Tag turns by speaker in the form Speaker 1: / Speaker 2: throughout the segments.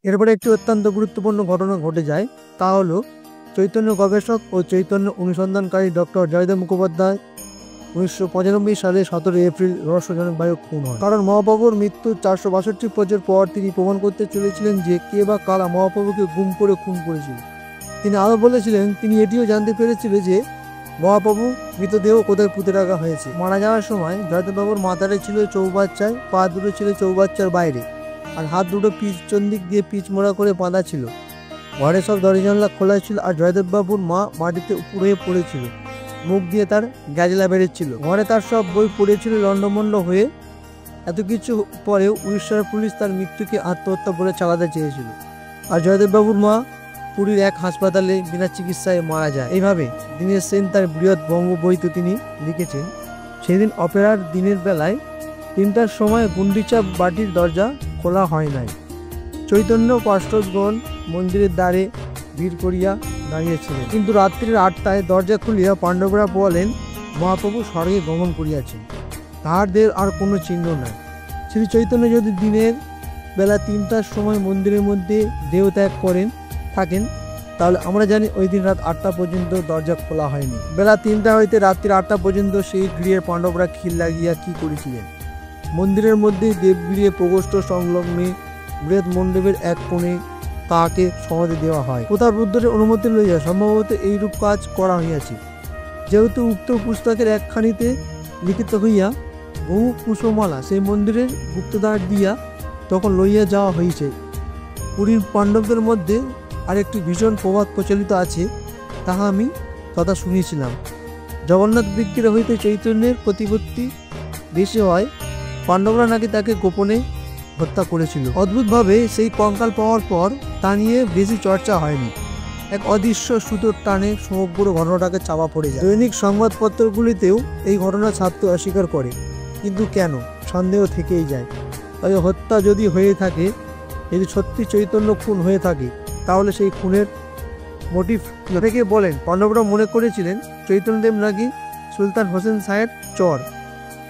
Speaker 1: এরপরে একটি অত্যন্ত গুরুত্বপূর্ণ ঘটনা ঘটে যায়, তা হলো চৈতন্য গবেষক ও চৈতন্য অনুসন্ধানকারী ডক্টর জয়দেব মুখোপাধ্যায় 1995 সালে 17 এপ্রিল রহস্যজনকভাবে খুন হন। কারণ মহাপ্রভুর মৃত্যুর 462 বছর পর তিনি প্রমাণ করতে চলেছিলেন যে কে বা কারা মহাপ্রভুকে গুম করে খুন করেছিল। তিনি আরও বলেছিলেন, তিনি এটিও জানতে পেরেছিলেন যে মহাপ্রভু মৃতদেহ কোথায় পুঁতে রাখা হয়েছে। মারা যাওয়ার সময় জয়দেববাবুর মাথাটা ছিল চৌবাচ্চায়, পা দুটো ছিল চৌবাচ্চার বাইরে, আর হাত দুটো পিছন দিক দিয়ে পিচমোড়া করে বাঁধা ছিল। ঘরে সব দরজা জানলা খোলা ছিল, আর জয়দেববাবুর মা মাটিতে উপর হয়ে পড়েছিল, মুখ দিয়ে তার গ্যাজলা বেরোচ্ছিল। ঘরে তার সব বই পড়েছিল লণ্ডভণ্ড হয়ে। এত কিছু পরেও উড়িষ্যার পুলিশ তার মৃত্যুকে আত্মহত্যা বলে চালাতে চেয়েছিল, আর জয়দেববাবুর মা পুরীর এক হাসপাতালে বিনা চিকিৎসায় মারা যায়। এইভাবে দীনেশ সেন তার বৃহৎ বঙ্গ বইতে তিনি লিখেছেন, সেদিন অপেরার দিনের বেলায় 3টার সময় গুন্ডিচা বাটির দরজা খোলা হয় নাই। চৈতন্য পার্শ্বদগণ মন্দিরের দ্বারে ভিড় করিয়া দাঁড়িয়েছিলেন, কিন্তু রাত্রির 8টায় দরজা খুলিয়া পাণ্ডবরা বলেন, মহাপ্রভু স্বর্গে গমন করিয়াছেন, তাহাদের আর কোনো চিহ্ন নাই। শ্রী চৈতন্য যদি দিনের বেলা 3টার সময় মন্দিরের মধ্যে দেহত্যাগ থাকেন, তাহলে আমরা জানি ওই দিন রাত 8টা পর্যন্ত দরজা খোলা হয়নি। বেলা 3টা হইতে রাত্রির 8টা পর্যন্ত সেই গৃহের পাণ্ডবরা খিল লাগিয়া কি করেছিলেন। মন্দিরের মধ্যে দেবগৃহে প্রকোষ্ঠ সংলগ্নে বৃহৎ মণ্ডপের এক কোণে তাহাকে সমাধি দেওয়া হয়। প্রতাপ রুদ্রের অনুমতি লইয়া সম্ভবত এইরূপ কাজ করা হইয়াছে, যেহেতু উক্ত পুস্তকের একখানিতে লিখিত হইয়া বহু কুশমালা সেই মন্দিরের গুপ্তদ্বার দিয়া তখন লইয়া যাওয়া হইছে। পুরীর পাণ্ডবদের মধ্যে আরেকটি ভীষণ প্রবাদ প্রচলিত আছে, তাহা আমি কথা শুনিয়েছিলাম। জগন্নাথ বিগ্রহ হইতে চৈতন্যের প্রতিপত্তি বেশি হয়, পাণ্ডবরা নাকি তাকে গোপনে হত্যা করেছিল। অদ্ভুতভাবে সেই কঙ্কাল পাওয়ার পর তা নিয়ে বেশি চর্চা হয়নি। এক অদৃশ্য সুতোর টানে সমগ্র ঘটনাটাকে চাপা পড়ে যায়। দৈনিক সংবাদপত্রগুলিতেও এই ঘটনা ছাপতে অস্বীকার করে, কিন্তু কেন সন্দেহ থেকেই যায়। তবে হত্যা যদি হয়ে থাকে, যদি সত্যি চৈতন্য খুন হয়ে থাকে, তাহলে সেই খুনের মোটিভ থেকে বলেন, পাণ্ডবরা মনে করেছিলেন চৈতন্যদেব নাকি সুলতান হোসেন শাহের চর,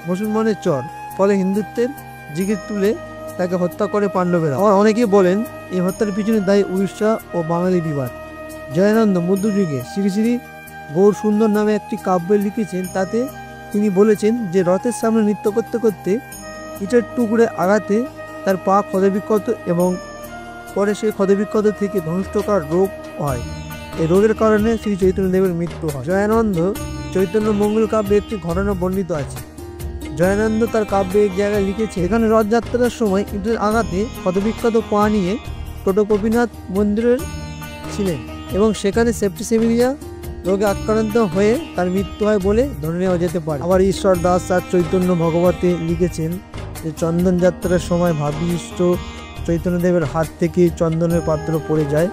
Speaker 1: মুসলমানের চর, ফলে হিন্দুত্বের জিগির তুলে তাকে হত্যা করে পাণ্ডবেরা। আবার অনেকেই বলেন এই হত্যার পিছনে দায়ী উড়িষ্যা ও বাঙালি বিবাদ। জয়ানন্দ মধ্যযুগে শ্রী শ্রী গৌর সুন্দর নামে একটি কাব্য লিখেছেন, তাতে তিনি বলেছেন যে রথের সামনে নৃত্য করতে করতে ইটের টুকরে আঘাতে তার পা ক্ষতবিক্ষত এবং পরে সেই ক্ষতবিক্ষত থেকে ধনুষ্টকার রোগ হয়। এই রোগের কারণে শ্রী চৈতন্যদেবের মৃত্যু হয়। জয়ানন্দ চৈতন্য মঙ্গল কাব্যে একটি ঘটনা বর্ণিত আছে। জয়ানন্দ তার কাব্যে এক জায়গায় লিখেছে, এখানে রথযাত্রার সময় ইটের আঘাতে ক্ষতবিক্ষত পা নিয়ে টোটগোপীনাথ মন্দিরে ছিলেন এবং সেখানে সেপ্টিসেমিয়া রোগে আক্রান্ত হয়ে তার মৃত্যু হয় বলে ধরে নেওয়া যেতে পারে। আবার ঈশ্বর দাস তার চৈতন্য ভগবতে লিখেছেন যে চন্দন যাত্রার সময় ভাবিষ্ট চৈতন্যদেবের হাত থেকে চন্দনের পাত্র পড়ে যায়।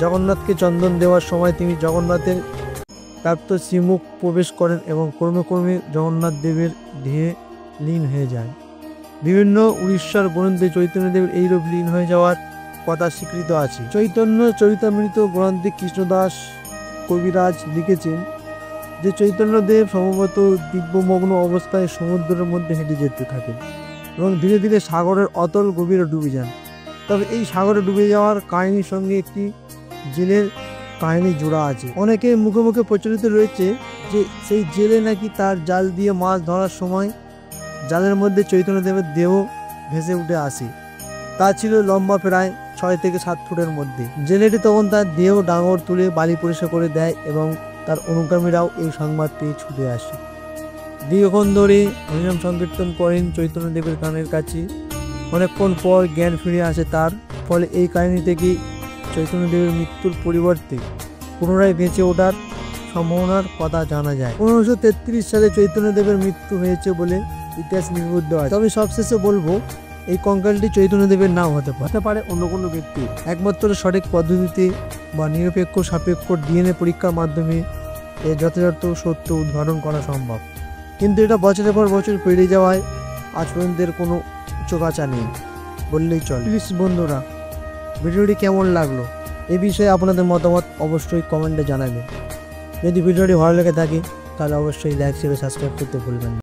Speaker 1: জগন্নাথকে চন্দন দেওয়ার সময় তিনি জগন্নাথের প্রাপ্ত শ্রীমুখ প্রবেশ করেন এবং ক্রমে ক্রমে জগন্নাথ দেবের দেহে লীন হয়ে যায়। বিভিন্ন উড়িষ্যার গ্রন্থে চৈতন্যদেবের এইরূপ লীন হয়ে যাওয়ার কথা স্বীকৃত আছে। চৈতন্য চরিতামৃত গ্রন্থে কৃষ্ণদাস কবিরাজ লিখেছেন যে চৈতন্যদেব সম্ভবত দিব্যমগ্ন অবস্থায় সমুদ্রের মধ্যে হেঁটে যেতে থাকেন এবং ধীরে ধীরে সাগরের অতল গভীরে ডুবে যান। তবে এই সাগরে ডুবে যাওয়ার কাহিনীর সঙ্গে একটি জেলের কাহিনী জোড়া আছে। অনেকের মুখে মুখে প্রচলিত রয়েছে যে সেই জেলে নাকি তার জাল দিয়ে মাছ ধরার সময় জালের মধ্যে চৈতন্যদেবের দেহ ভেসে উঠে আসে। তা ছিল লম্বা প্রায় 6 থেকে 7 ফুটের মধ্যে। জেলেটি তখন তার দেহ ডাঙর তুলে বালি পরিষ্কার করে দেয় এবং তার অনুগামীরাও এই সংবাদ পেয়ে ছুটে আসে। দীর্ঘক্ষণ ধরে হরিনাম সংকীর্তন করেন চৈতন্যদেবের কানের কাছে। অনেকক্ষণ পর জ্ঞান ফিরে আসে তার। ফলে এই কাহিনী থেকে চৈতন্যদেবের মৃত্যুর পরিবর্তে পুনরায় বেঁচে ওঠার সম্ভাবনার কথা জানা যায়। 1533 সালে চৈতন্যদেবের মৃত্যু হয়েছে বলে ইতিহাস লিপিবদ্ধ আছে। তবে সবশেষে বলবো, এই কঙ্কালটি চৈতন্যদেবের নাও হতে পারে অন্য কোনো ব্যক্তি। একমাত্র সঠিক পদ্ধতিতে বা নিরপেক্ষ সাপেক্ষ ডিএনএ পরীক্ষার মাধ্যমে এর যথাযথ সত্য উদ্ঘাটন করা সম্ভব, কিন্তু এটা বছরের পর বছর পেরিয়ে যাওয়ায় আজ পর্যন্ত এর কোনো চোকাচা নেই বললেই চলে। প্লিজ বন্ধুরা, ভিডিওটি কেমন লাগলো এই বিষয়ে আপনাদের মতামত অবশ্যই কমেন্টে জানাবেন। যদি ভিডিওটি ভালো লেগে থাকে তাহলে অবশ্যই লাইক শেয়ার সাবস্ক্রাইব করতে ভুলবেন না।